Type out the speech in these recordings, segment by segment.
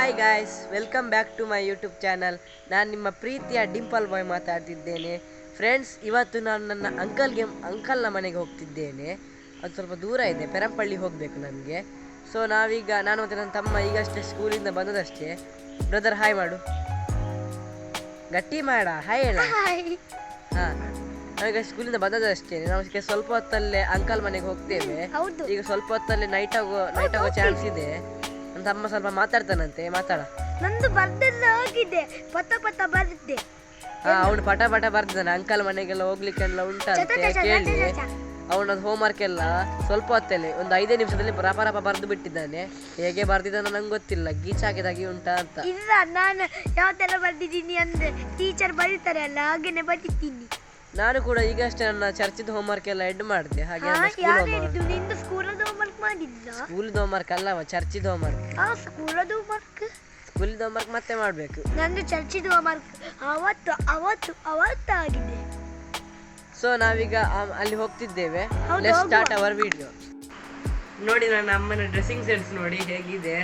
Hi guys, welcome back to my YouTube channel. ನಾನು ನಿಮ್ಮ ಪ್ರೀತಿಯ ಡಿಂಪಲ್ ಬಾಯ್ ಮಾತಾಡ್ತಿದ್ದೇನೆ. ಫ್ರೆಂಡ್ಸ್, ಇವತ್ತು ನಾನು ನನ್ನ ಅಂಕಲ್ನ ಮನೆಗೆ ಹೋಗ್ತಿದ್ದೇನೆ. ಅದು ಸ್ವಲ್ಪ ದೂರ ಇದೆ, ಪೆರಂಪಳ್ಳಿ ಹೋಗಬೇಕು ನನಗೆ. ಸೊ ನಾನು ಮತ್ತು ನನ್ನ ತಮ್ಮ ಈಗಷ್ಟೇ ಸ್ಕೂಲಿಂದ ಬಂದದಷ್ಟೇ. ಬ್ರದರ್ ಹಾಯ್ ಮಾಡು, ಗಟ್ಟಿ ಮಾಡ, ಹಾಯ್ ಹೇಳ. ಹಾಂ, ನಾವೀಗ ಸ್ಕೂಲಿಂದ ಬಂದದಷ್ಟೇ. ನಾವು ಸ್ವಲ್ಪ ಹೊತ್ತಲ್ಲೇ ಅಂಕಲ್ ಮನೆಗೆ ಹೋಗ್ತೇವೆ. ಈಗ ಸ್ವಲ್ಪ ಹೊತ್ತಲ್ಲೇ ನೈಟ್ ಆಗೋ ಚಾನ್ಸ್ ಇದೆ. ನನ್ನ ತಮ್ಮ ಸ್ವಲ್ಪ ಮಾತಾಡ್ತಾನಂತೆ, ಮಾತಾಡ. ನಂದು ಬರ್ದೆಲ್ಲ ಆಗಿದೆ, ಪಟ ಪಟ ಬರುತ್ತೆ. ಅವನು ಪಟ ಬರ್ದಿದ್ದಾನೆ. ಅಂಕಲ್ ಮನೆಗೆಲ್ಲ ಹೋಗ್ಲಿಕ್ಕೆಲ್ಲ ಉಂಟಂತೆ ಕೇಳಿ. ಅವನದು ಹೋಮ್ವರ್ಕ್ ಎಲ್ಲ ಸ್ವಲ್ಪ ಹೊತ್ತಲ್ಲಿ ಒಂದು 5 ನಿಮಿಷದಲ್ಲಿ ರಪ ಬರೆದು ಬಿಟ್ಟಿದ್ದಾನೆ. ಹೇಗೆ ಬರ್ದಿದ್ದಾನೆ ನಂಗೆ ಗೊತ್ತಿಲ್ಲ, ಗೀಚಾಕಿದಾಗಿ ಉಂಟಾ ಅಂತ. ಇಲ್ಲ, ನಾನು ಯಾವತ್ತೆಲ್ಲ ಬರ್ದಿದ್ದೀನಿ ಅಂದ್ರೆ ಟೀಚರ್ ಬರೀತಾರೆ ಅಲ್ಲ, ಹಾಗೇನೆ ಬರ್ದಿದ್ದೀನಿ. ನಾನು ಕೂಡ ಈಗಷ್ಟೇ ನನ್ನ ಚರ್ಚಿದ ಹೋಮ್ವರ್ಕ್ ಎಲ್ಲ ಎಡ್ ಮಾಡಿದೆ. ಹಾಗೆ ನಿಂದು ಸ್ಕೂಲದ ಹೋಮ್ವರ್ಕ್ ಮಾಡಿದ್ದ? ಸ್ಕೂಲಿದ ಹೋಮ್ವರ್ಕ್ ಅಲ್ಲವ, ಚರ್ಚಿದ ಹೋಮ್ವರ್ಕ್. ಸ್ಕೂಲದ ಹೋಮ್ವರ್ಕ್ ಮತ್ತೆ ಮಾಡ್ಬೇಕು. ನಂದು ಚರ್ಚಿದ ಹೋಮ್ವರ್ಕ್ ಅವತ್ತು ಆಗಿದೆ. ಸೊ ನಾವೀಗ ಅಲ್ಲಿ ಹೋಗ್ತಿದ್ದೇವೆ. Let's start our video. ನೋಡಿ, ನನ್ನ ಅಮ್ಮನ ಡ್ರೆಸ್ಸಿಂಗ್ ಸೆನ್ಸ್ ನೋಡಿ ಹೇಗಿದೆ.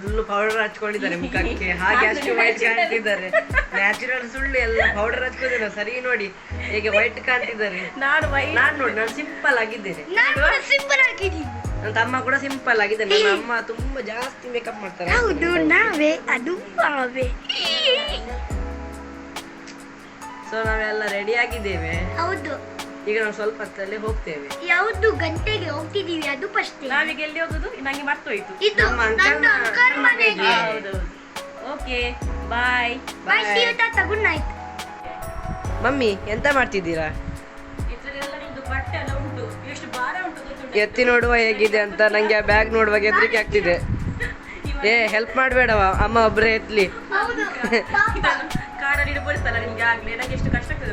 ಫುಲ್ಲು ಪೌಡರ್ ಹಚ್ಕೊಂಡಿದ್ದಾರೆ ಮುಖಕ್ಕೆ, ಹಾಗೆ ಅಷ್ಟು ವೈಟ್ ಕಾಣ್ತಿದ್ದಾರೆ. ನ್ಯಾಚುರಲ್ ಸುಳ್ಳು, ಎಲ್ಲ ಪೌಡರ್ ಹಚ್ಕೊಂಡಿದ್ದಾರೆ. ಸರಿ ನೋಡಿ ಹೇಗೆ ವೈಟ್ ಕಾಣ್ತಿದ್ದಾರೆ. ನಾನು ಸಿಂಪಲ್ ಆಗಿದ್ದೇನೆ. ನನ್ನ ತಮ್ಮ ಕೂಡ ಸಿಂಪಲ್ ಆಗಿದೆ. ನನ್ನ ಅಮ್ಮ ತುಂಬಾ ಜಾಸ್ತಿ ಮೇಕಪ್ ಮಾಡ್ತಾರೆ. ಸೊ ನಾವೆಲ್ಲ ರೆಡಿ ಆಗಿದ್ದೇವೆ. ಹೌದು, ಈಗ ನಾವು ಸ್ವಲ್ಪ ಹೊತ್ತಲ್ಲಿ ಹೋಗ್ತೇವೆ. ಯಾವುದು ಗಂಟೆಗೆ ಹೋಗ್ತಿದೀವಿ ಅದು ಫಸ್ಟ್. ನಾವೀಗ ಎಲ್ಲಿ ಹೋಗುದು ನಂಗೆ ಮರ್ತೋಯ್ತು. ಇದು ನನ್ನ ಅಂಕಲ್ ಮನೆಗೆ. ಹೌದೌದು. Okay, bye bye, see you tata, good night. Mummy ಎಂತ ಮಾಡ್ತಿದ್ದೀರಾ? ಇದ್ರಲ್ಲೆಲ್ಲ ನಿಮ್ದು ಬಟ್ಟೆ ಎಲ್ಲ ಉಂಟು, ಎಷ್ಟು ಭಾರ ಉಂಟು ಗೊತ್ತುಂಟಾ? ಎತ್ತಿ ನೋಡುವ ಹೇಗಿದೆ ಅಂತ. ನಂಗೆ ಆ ಬ್ಯಾಗ್ ನೋಡುವಾಗ ಹೆದರಿಕೆ ಆಗ್ತಿದೆ. ಹೆಲ್ಪ್ ಮಾಡಬೇಡವ, ಅಮ್ಮ ಒಬ್ಬರೇ ಎತ್ಲಿ. ಕಾಡಲ್ಲಿ ಇಡಬೋಡಿಸ್ತಲ್ಲ ನಿಮ್ಗೆ, ಆಗ್ಲೇ ನಂಗೆ ಎಷ್ಟು ಕಷ್ಟ ಆಗ್ತದೆ.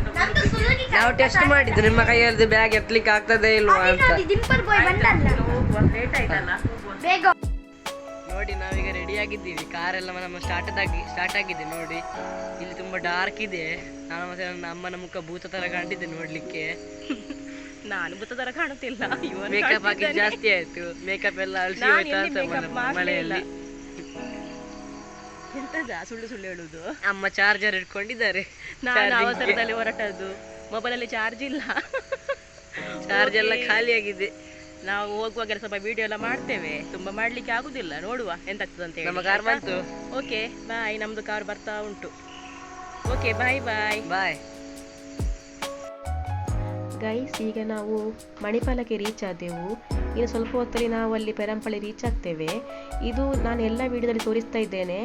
ನಾವು ಟೆಸ್ಟ್ ಮಾಡಿದ್ದು ನಿಮ್ಮ ಕೈಯಲ್ಲಿ ಬ್ಯಾಗ್ ಎತ್ತಲಿಕ್ಕೆ ಆಗ್ತದೆ ಇಲ್ವಾ ಅಂತ. ಡಿಂಪಲ್ ಬಾಯ್ ಬಂದಲ್ಲ, ಹೋಗುವ, ಲೇಟ್ ಆಯ್ತಲ್ಲ, ಬೇಗ. ನೋಡಿ, ನಾವೀಗ ರೆಡಿ ಆಗಿದ್ದೀವಿ. ಕಾರೆಲ್ಲ ನಮ್ಮ ಸ್ಟಾರ್ಟ್ ಆಗಿದೆ. ನೋಡಿ, ಇಲ್ಲಿ ತುಂಬಾ ಡಾರ್ಕ್ ಇದೆ. ನಾನು ಮತ್ತೆ ನನ್ನ ಅಮ್ಮನ ಮುಖ ಭೂತ ತರ ಕಾಣ್ತಿದ್ದೆ ನೋಡ್ಲಿಕ್ಕೆ. ನಾನು ಭೂತ ತರ ಕಾಣುತ್ತಿಲ್ಲ. ಮೇಕಪ್ ಹಾಕಿ ಜಾಸ್ತಿ ಆಯ್ತು. ಮೇಕಪ್ ಎಲ್ಲ ಅಳಿಸಿ ಹೋಯ್ತಾ ಅಂತ ಮಳೆಯಲ್ಲಿ. ಎಂತದ ಸುಳ್ಳು ಹೇಳುದು? ಅಮ್ಮ ಚಾರ್ಜರ್ ಇಟ್ಕೊಂಡಿದ್ದಾರೆ. ನಾನು ಅವಸರದಲ್ಲಿ ಹೊರಟದ್ದು, ಮೊಬೈಲಲ್ಲಿ ಚಾರ್ಜ್ ಇಲ್ಲ, ಚಾರ್ಜ್ ಎಲ್ಲ ಖಾಲಿ ಆಗಿದೆ. ನಾವು ಹೋಗುವಾಗ ಸ್ವಲ್ಪ ವಿಡಿಯೋ ಎಲ್ಲ ಮಾಡ್ತೇವೆ, ತುಂಬಾ ಮಾಡ್ಲಿಕ್ಕೆ ಆಗುದಿಲ್ಲ. ನೋಡುವ ಎಂತಾಗ್ತದೆ ಅಂತ ಹೇಳಿ. ನಮ್ಮ ಕಾರ್ ಬಂತು. ಓಕೆ ಬಾಯ್, ನಮ್ದು ಕಾರ್ ಬರ್ತಾ ಉಂಟು. ಓಕೆ ಬಾಯ್ ಬಾಯ್ ಬಾಯ್ ಗೈಸ್. ಈಗ ನಾವು ಮಣಿಪಾಲಕ್ಕೆ ರೀಚ್ ಆದೆವು. ಇನ್ನು ಸ್ವಲ್ಪ ಹೊತ್ತಲ್ಲಿ ನಾವು ಅಲ್ಲಿ ಪೆರಂಪಳ್ಳಿ ರೀಚ್ ಆಗ್ತೇವೆ. ಇದು ನಾನು ಎಲ್ಲ ವಿಡಿಯೋದಲ್ಲಿ ತೋರಿಸ್ತಾ ಇದ್ದೇನೆ.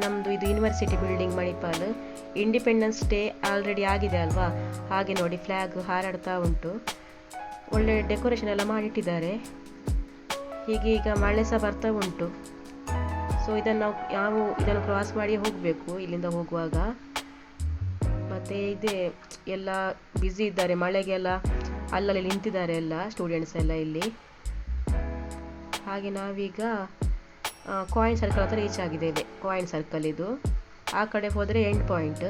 ನಮ್ಮದು ಇದು university building Manipal. Independence day already ಆಗಿದೆ ಅಲ್ವಾ, ಹಾಗೆ ನೋಡಿ ಫ್ಲ್ಯಾಗ್ ಹಾರಾಡ್ತಾ ಉಂಟು. ಒಳ್ಳೆ ಡೆಕೋರೇಷನ್ ಎಲ್ಲ ಮಾಡಿಟ್ಟಿದ್ದಾರೆ. ಹೀಗೆ ಈಗ ಮಳೆ ಸಹ ಬರ್ತಾ ಉಂಟು. ಸೊ ಇದನ್ನು ಕ್ರಾಸ್ ಮಾಡಿ ಹೋಗಬೇಕು ಇಲ್ಲಿಂದ ಹೋಗುವಾಗ. ಮತ್ತು ಇದೆ ಎಲ್ಲ ಬ್ಯುಸಿ ಇದ್ದಾರೆ, ಮಳೆಗೆಲ್ಲ ಅಲ್ಲಲ್ಲಿ ನಿಂತಿದ್ದಾರೆ ಎಲ್ಲ ಸ್ಟೂಡೆಂಟ್ಸ್ ಎಲ್ಲ ಇಲ್ಲಿ. ಹಾಗೆ ನಾವೀಗ ಕಾಯಿನ್ ಸರ್ಕಲ್ ಹತ್ರ ರೀಚ್ ಆಗಿದ್ದೇವೆ. ಕಾಯಿನ್ ಸರ್ಕಲ್ ಇದು. ಆ ಕಡೆ ಹೋದರೆ ಎಂಡ್ ಪಾಯಿಂಟ್,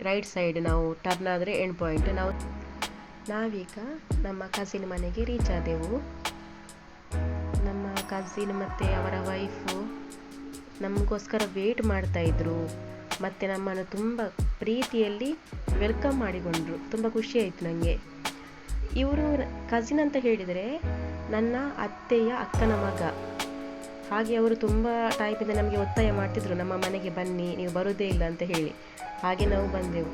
ರೈಟ್ ಸೈಡ್ ನಾವು ಟರ್ನ್ ಆದರೆ ಎಂಡ್ ಪಾಯಿಂಟ್. ನಾವೀಗ ನಮ್ಮ ಕಸಿನ್ ಮನೆಗೆ ರೀಚ್ ಆದೆವು. ನಮ್ಮ ಕಸಿನ್ ಮತ್ತು ಅವರ ವೈಫು ನಮಗೋಸ್ಕರ ವೇಟ್ ಮಾಡ್ತಾಯಿದ್ರು. ಮತ್ತು ನಮ್ಮನ್ನು ತುಂಬ ಪ್ರೀತಿಯಲ್ಲಿ ವೆಲ್ಕಮ್ ಮಾಡಿಕೊಂಡ್ರು. ತುಂಬ ಖುಷಿ ಆಯಿತು ನನಗೆ. ಇವರು ಕಸಿನ್ ಅಂತ ಹೇಳಿದರೆ ನನ್ನ ಅತ್ತೆಯ ಅಕ್ಕನ ಮಗ. ಹಾಗೆ ಅವರು ತುಂಬ ಟೈಪಿಂದ ನಮಗೆ ಒತ್ತಾಯ ಮಾಡ್ತಿದ್ರು, ನಮ್ಮ ಮನೆಗೆ ಬನ್ನಿ, ನೀವು ಬರೋದೇ ಇಲ್ಲ ಅಂತ ಹೇಳಿ. ಹಾಗೆ ನಾವು ಬಂದೆವು.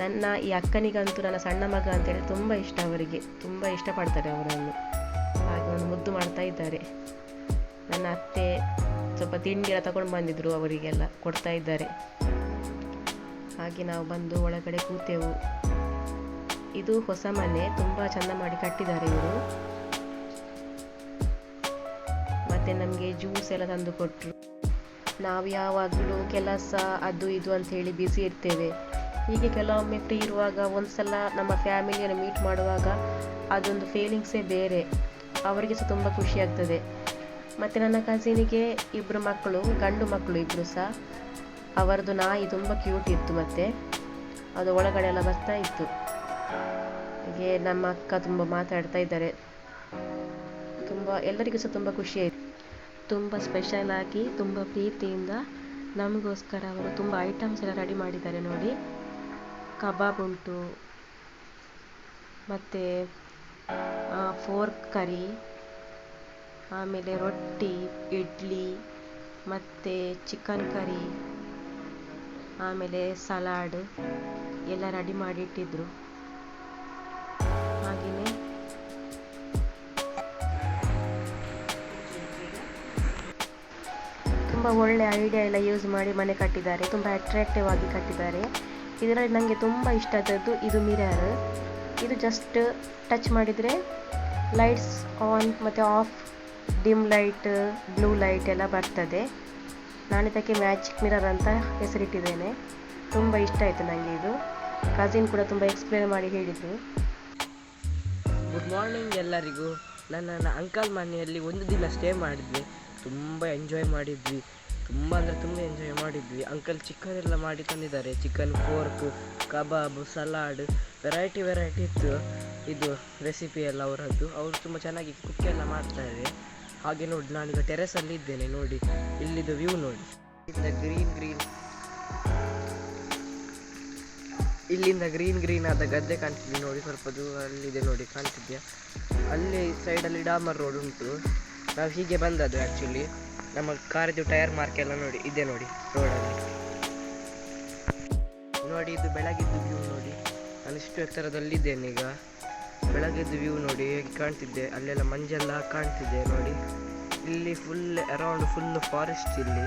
ನನ್ನ ಈ ಅಕ್ಕನಿಗಂತೂ ನನ್ನ ಸಣ್ಣ ಮಗ ಅಂತೇಳಿ ತುಂಬ ಇಷ್ಟ. ಅವರಿಗೆ ತುಂಬ ಇಷ್ಟಪಡ್ತಾರೆ ಅವರನ್ನು. ಹಾಗೆ ಒಂದು ಮುದ್ದು ಮಾಡ್ತಾ ಇದ್ದಾರೆ. ನನ್ನ ಅತ್ತೆ ಸ್ವಲ್ಪ ತಿಂಡಿ ಎಲ್ಲ ತಗೊಂಡು ಬಂದಿದ್ರು, ಅವರಿಗೆಲ್ಲ ಕೊಡ್ತಾ ಇದ್ದಾರೆ. ಹಾಗೆ ನಾವು ಬಂದು ಒಳಗಡೆ ಕೂತೆವು. ಇದು ಹೊಸ ಮನೆ, ತುಂಬ ಚೆಂದ ಮಾಡಿ ಕಟ್ಟಿದ್ದಾರೆ ಇವರು. ಮತ್ತು ನಮಗೆ ಜ್ಯೂಸ್ ಎಲ್ಲ ತಂದು ಕೊಟ್ಟರು. ನಾವು ಯಾವಾಗಲೂ ಕೆಲಸ ಅದು ಇದು ಅಂತ ಹೇಳಿ ಬ್ಯುಸಿ ಇರ್ತೇವೆ. ಹೀಗೆ ಕೆಲವೊಮ್ಮೆ ಫ್ರೀ ಇರುವಾಗ ಒಂದ್ಸಲ ನಮ್ಮ ಫ್ಯಾಮಿಲಿಯನ್ನು ಮೀಟ್ ಮಾಡುವಾಗ ಅದೊಂದು ಫೀಲಿಂಗ್ಸೇ ಬೇರೆ. ಅವರಿಗೆ ಸಹ ತುಂಬ ಖುಷಿ ಆಗ್ತದೆ. ಮತ್ತು ನನ್ನ ಕಸಿನಿಗೆ 2 ಮಕ್ಕಳು, ಗಂಡು ಮಕ್ಕಳು 2 ಸಹ. ಅವರದ್ದು ನಾಯಿ ತುಂಬ ಕ್ಯೂಟ್ ಇತ್ತು, ಮತ್ತು ಅದು ಒಳಗಡೆ ಎಲ್ಲ ಬರ್ತಾ ಇತ್ತು. ಹಾಗೆ ನಮ್ಮ ಅಕ್ಕ ತುಂಬ ಮಾತಾಡ್ತಾ ಇದ್ದಾರೆ. ತುಂಬ ಎಲ್ಲರಿಗೂ ಸಹ ತುಂಬ ಖುಷಿ ಆಯಿತು. ತುಂಬ ಸ್ಪೆಷಲಾಗಿ ತುಂಬ ಪ್ರೀತಿಯಿಂದ ನಮಗೋಸ್ಕರ ಅವರು ತುಂಬ ಐಟಮ್ಸ್ ಎಲ್ಲ ರೆಡಿ ಮಾಡಿದ್ದಾರೆ ನೋಡಿ. ಕಬಾಬ್ ಉಂಟು, ಮತ್ತು ಫೋರ್ಕ್ ಕರಿ, ಆಮೇಲೆ ರೊಟ್ಟಿ, ಇಡ್ಲಿ, ಮತ್ತು ಚಿಕನ್ ಕರಿ, ಆಮೇಲೆ ಸಲಾಡ್ ಎಲ್ಲ ರೆಡಿ ಮಾಡಿ ಇಟ್ಟಿದ್ರು. ಹಾಗೆಯೇ ತುಂಬ ಒಳ್ಳೆ ಐಡಿಯಾ ಎಲ್ಲ ಯೂಸ್ ಮಾಡಿ ಮನೆ ಕಟ್ಟಿದ್ದಾರೆ. ತುಂಬ ಅಟ್ರಾಕ್ಟಿವ್ ಆಗಿ ಕಟ್ಟಿದ್ದಾರೆ. ಇದರಲ್ಲಿ ನನಗೆ ತುಂಬ ಇಷ್ಟ ಆದದ್ದು ಇದು ಮಿರರ್. ಇದು ಜಸ್ಟ್ ಟಚ್ ಮಾಡಿದರೆ ಲೈಟ್ಸ್ ಆನ್ ಮತ್ತು of, dim light, blue light ಎಲ್ಲ ಬರ್ತದೆ. ನಾನು ಇದಕ್ಕೆ ಮ್ಯಾಜಿಕ್ ಮಿರರ್ ಅಂತ ಹೆಸರಿಟ್ಟಿದ್ದೇನೆ. ತುಂಬ ಇಷ್ಟ ಆಯಿತು ನನಗೆ ಇದು. ಕಸಿನ್ ಕೂಡ ತುಂಬ ಎಕ್ಸ್ಪ್ಲೇನ್ ಮಾಡಿ ಹೇಳಿದರು. ಗುಡ್ ಮಾರ್ನಿಂಗ್ ಎಲ್ಲರಿಗೂ. ನನ್ನ ಅಂಕಲ್ ಮನೆಯಲ್ಲಿ ಒಂದು ದಿನ ಸ್ಟೇ ಮಾಡಿದ್ವಿ. ತುಂಬ ಎಂಜಾಯ್ ಮಾಡಿದ್ವಿ. ತುಂಬ ಅಂದರೆ ತುಂಬ ಎಂಜಾಯ್ ಮಾಡಿದ್ವಿ. ಅಂಕಲ್ ಚಿಕನ್ ಎಲ್ಲ ಮಾಡಿ ತಂದಿದ್ದಾರೆ. ಚಿಕನ್ ಫೋರ್ಕ್, ಕಬಾಬ್, ಸಲಾಡ್, ವೆರೈಟಿ ಇತ್ತು. ಇದು ರೆಸಿಪಿ ಎಲ್ಲ ಅವರದ್ದು. ಅವರು ತುಂಬ ಚೆನ್ನಾಗಿ ಕುಕ್ ಎಲ್ಲ ಮಾಡ್ತಾರೆ. ಹಾಗೆ ನೋಡಿ, ನಾನೀಗ ಟೆರೆಸಲ್ಲಿ ಇದ್ದೇನೆ. ನೋಡಿ ಇಲ್ಲಿದು ವ್ಯೂ ನೋಡಿ. ಇಲ್ಲಿಂದ ಗ್ರೀನ್ ಆದ ಗದ್ದೆ ಕಾಣ್ತಿದೆ ನೋಡಿ. ಸ್ವಲ್ಪ ದೂರಲ್ಲಿದೆ ನೋಡಿ, ಕಾಣ್ತಿದ್ಯಾ? ಅಲ್ಲಿ ಸೈಡಲ್ಲಿ ಡಾಮರ್ ರೋಡ್ ಉಂಟು. ನಾವು ಹೀಗೆ ಬಂದದ್ದು ಆ್ಯಕ್ಚುಲಿ. ನಮ್ಮ ಕಾರಿದ್ದು ಟೈರ್ ಮಾರ್ಕ್ ಎಲ್ಲ ನೋಡಿ ಇದೆ ನೋಡಿ ರೋಡಲ್ಲಿ. ನೋಡಿ ಇದು ಬೆಳಗಿದ್ದು ವ್ಯೂ ನೋಡಿ. ನಾನು ಇಷ್ಟು ಎತ್ತರದಲ್ಲಿದ್ದೇನೆ ಈಗ. ಬೆಳಗಿದ್ದು ವ್ಯೂ ನೋಡಿ ಹೇಗೆ ಕಾಣ್ತಿದ್ದೆ. ಅಲ್ಲೆಲ್ಲ ಮಂಜೆಲ್ಲ ಕಾಣ್ತಿದೆ ನೋಡಿ. ಇಲ್ಲಿ ಫುಲ್ ಅರೌಂಡ್ ಫುಲ್ ಫಾರೆಸ್ಟ್. ಇಲ್ಲಿ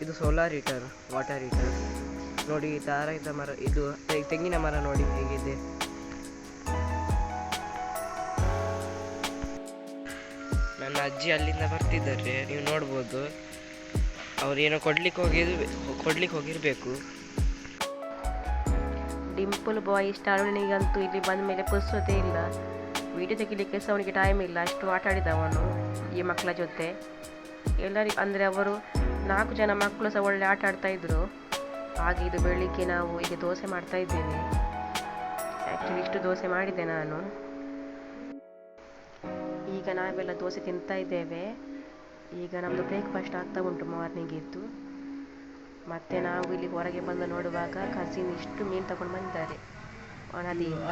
ಇದು ಸೋಲಾರ್ ಹೀಟರ್, ವಾಟರ್ ಹೀಟರ್ ನೋಡಿ. ತಾರಾಯಿತ ಮರ, ಇದು ತೆಂಗಿನ ಮರ ನೋಡಿ ಹೇಗಿದೆ. ನನ್ನ ಅಜ್ಜಿ ಅಲ್ಲಿಂದ ಬರ್ತಿದ್ದಾರೆ, ನೀವು ನೋಡ್ಬೋದು. ಅವ್ರೇನೋ ಕೊಡ್ಲಿಕ್ಕೆ ಹೋಗಿರ್ಬೇಕು. ಡಿಂಪಲ್ ಬಾಯ್ ಸ್ಟಾರ್ನಿಗಂತೂ ಇಲ್ಲಿ ಬಂದ ಮೇಲೆ ಪುರ್ಸೋದೇ ಇಲ್ಲ. ವಿಡಿಯೋ ತೆಗಿಲಿಕ್ಕೆ ಸಹ ಅವನಿಗೆ ಟೈಮ್ ಇಲ್ಲ. ಅಷ್ಟು ಆಟ ಆಡಿದವನು ಈ ಮಕ್ಕಳ ಜೊತೆ. ಎಲ್ಲರಿಗೂ ಅಂದರೆ ಅವರು 4 ಜನ ಮಕ್ಕಳು ಸಹ ಒಳ್ಳೆ ಆಟ ಆಡ್ತಾ ಇದ್ರು. ಹಾಗೆ ಇದು ಬೆಳಿಗ್ಗೆ ನಾವು ಈಗ ದೋಸೆ ಮಾಡ್ತಾ ಇದ್ದೇವೆ. ಆ್ಯಕ್ಚುಲಿ ಇಷ್ಟು ದೋಸೆ ಮಾಡಿದ್ದೆ ನಾನು. ಈಗ ನಾವೆಲ್ಲ ದೋಸೆ ತಿಂತಾ ಇದ್ದೇವೆ. ಈಗ ನಮ್ಮದು ಬ್ರೇಕ್ಫಾಸ್ಟ್ ಆಗ್ತಾ ಉಂಟು ಮಾರ್ನಿಂಗ್ ಇದ್ದು. ಮತ್ತು ನಾವು ಇಲ್ಲಿ ಹೊರಗೆ ಬಂದು ನೋಡುವಾಗ ಕಸಿನ್ ಇಷ್ಟು ಮೀನು ತಗೊಂಡು ಬಂದಿದ್ದಾರೆ ನದಿಯಿಂದ.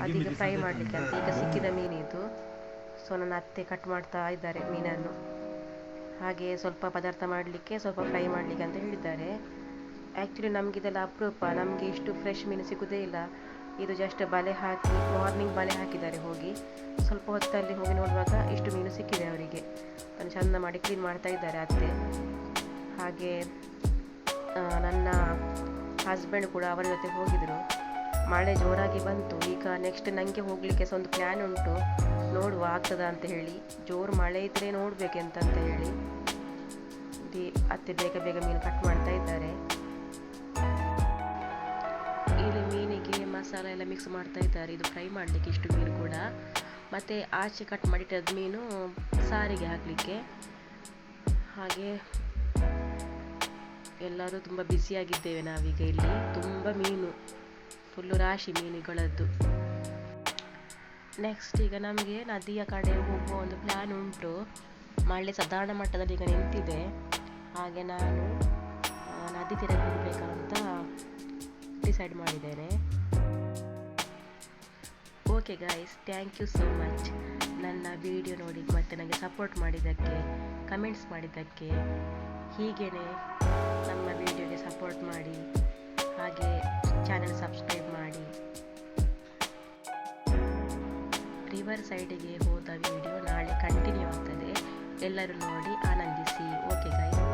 ಅದೀಗ ಫ್ರೈ ಮಾಡಲಿಕ್ಕೆ ಅಂತ ಈಗ ಸಿಕ್ಕಿದ ಮೀನಿದು. ಸೊ ನನ್ನ ಅತ್ತೆ ಕಟ್ ಮಾಡ್ತಾ ಇದ್ದಾರೆ ಮೀನನ್ನು. ಹಾಗೆ ಸ್ವಲ್ಪ ಪದಾರ್ಥ ಮಾಡಲಿಕ್ಕೆ, ಸ್ವಲ್ಪ ಫ್ರೈ ಮಾಡಲಿಕ್ಕೆ ಅಂತ ಹೇಳಿದ್ದಾರೆ. ಆ್ಯಕ್ಚುಲಿ ನಮಗಿದೆಲ್ಲ ಅಪರೂಪ. ನಮಗೆ ಇಷ್ಟು ಫ್ರೆಶ್ ಮೀನು ಸಿಗೋದೇ ಇಲ್ಲ. ಇದು ಜಸ್ಟ್ ಬಲೆ ಹಾಕಿ ಮಾರ್ನಿಂಗ್ ಬಲೆ ಹಾಕಿದ್ದಾರೆ. ಹೋಗಿ ಸ್ವಲ್ಪ ಹೊತ್ತಲ್ಲಿ ಹೋಗಿ ನೋಡುವಾಗ ಇಷ್ಟು ಮೀನು ಸಿಕ್ಕಿದೆ ಅವರಿಗೆ. ಅದನ್ನು ಚೆಂದ ಮಾಡಿ ಕ್ಲೀನ್ ಮಾಡ್ತಾ ಇದ್ದಾರೆ ಅತ್ತೆ. ಹಾಗೆ ನನ್ನ ಹಸ್ಬೆಂಡ್ ಕೂಡ ಅವರ ಜೊತೆ ಹೋಗಿದ್ರು. ಮಳೆ ಜೋರಾಗಿ ಬಂತು. ಈಗ ನೆಕ್ಸ್ಟ್ ನನಗೆ ಹೋಗಲಿಕ್ಕೆ ಸಹ ಒಂದು ಪ್ಲ್ಯಾನ್ ಉಂಟು. ನೋಡುವ ಆಗ್ತದ ಅಂತ ಹೇಳಿ. ಜೋರು ಮಳೆ ಇದ್ದರೆ ನೋಡಬೇಕೆಂತ ಹೇಳಿ ಅತ್ತೆ ಬೇಗ ಮೀನು ಕಟ್ ಮಾಡ್ತಾ ಇದ್ದಾರೆ. ಇಲ್ಲಿ ಮೀನಿಗೆ ಮಸಾಲೆ ಎಲ್ಲ ಮಿಕ್ಸ್ ಮಾಡ್ತಾ ಇದ್ದಾರೆ. ಇದು ಫ್ರೈ ಮಾಡಲಿಕ್ಕೆ ಇಷ್ಟು ಮೀನು ಕೂಡ. ಮತ್ತು ಆಚೆ ಕಟ್ ಮಾಡಿಟ್ಟದ್ದು ಮೀನು ಸಾರಿಗೆ ಹಾಕಲಿಕ್ಕೆ. ಹಾಗೆ ಎಲ್ಲರೂ ತುಂಬ ಬ್ಯುಸಿಯಾಗಿದ್ದೇವೆ ನಾವೀಗ. ಇಲ್ಲಿ ತುಂಬ ಮೀನು, ಫುಲ್ಲು ರಾಶಿ ಮೀನುಗಳದ್ದು. ನೆಕ್ಸ್ಟ್ ಈಗ ನಮಗೆ ನದಿಯ ಕಡೆ ಹೋಗುವ ಒಂದು ಪ್ಲ್ಯಾನ್ ಉಂಟು. ಮಳೆ ಸಾಧಾರಣ ಮಟ್ಟದಲ್ಲಿ ಈಗ ನಿಂತಿದೆ. ಹಾಗೆ ನಾನು ನದಿ ತೀರಕ್ಕೆ ಹೋಗಬೇಕಂತ ಡಿಸೈಡ್ ಮಾಡಿದ್ದೇನೆ. Okay guys, thank you so much ನನ್ನ ವಿಡಿಯೋ ನೋಡಿ ಮತ್ತು ನನಗೆ ಸಪೋರ್ಟ್ ಮಾಡಿದ್ದಕ್ಕೆ, ಕಮೆಂಟ್ಸ್ ಮಾಡಿದ್ದಕ್ಕೆ. ಹೀಗೇ ನಮ್ಮ ವಿಡಿಯೋಗೆ ಸಪೋರ್ಟ್ ಮಾಡಿ. ಹಾಗೆ ಚಾನಲ್ ಸಬ್ಸ್ಕ್ರೈಬ್ ಮಾಡಿ. ರಿವರ್ ಸೈಡಿಗೆ ಹೋದ ವಿಡಿಯೋ ನಾಳೆ ಕಂಟಿನ್ಯೂ ಆಗ್ತದೆ. ಎಲ್ಲರೂ ನೋಡಿ ಆನಂದಿಸಿ. Okay guys.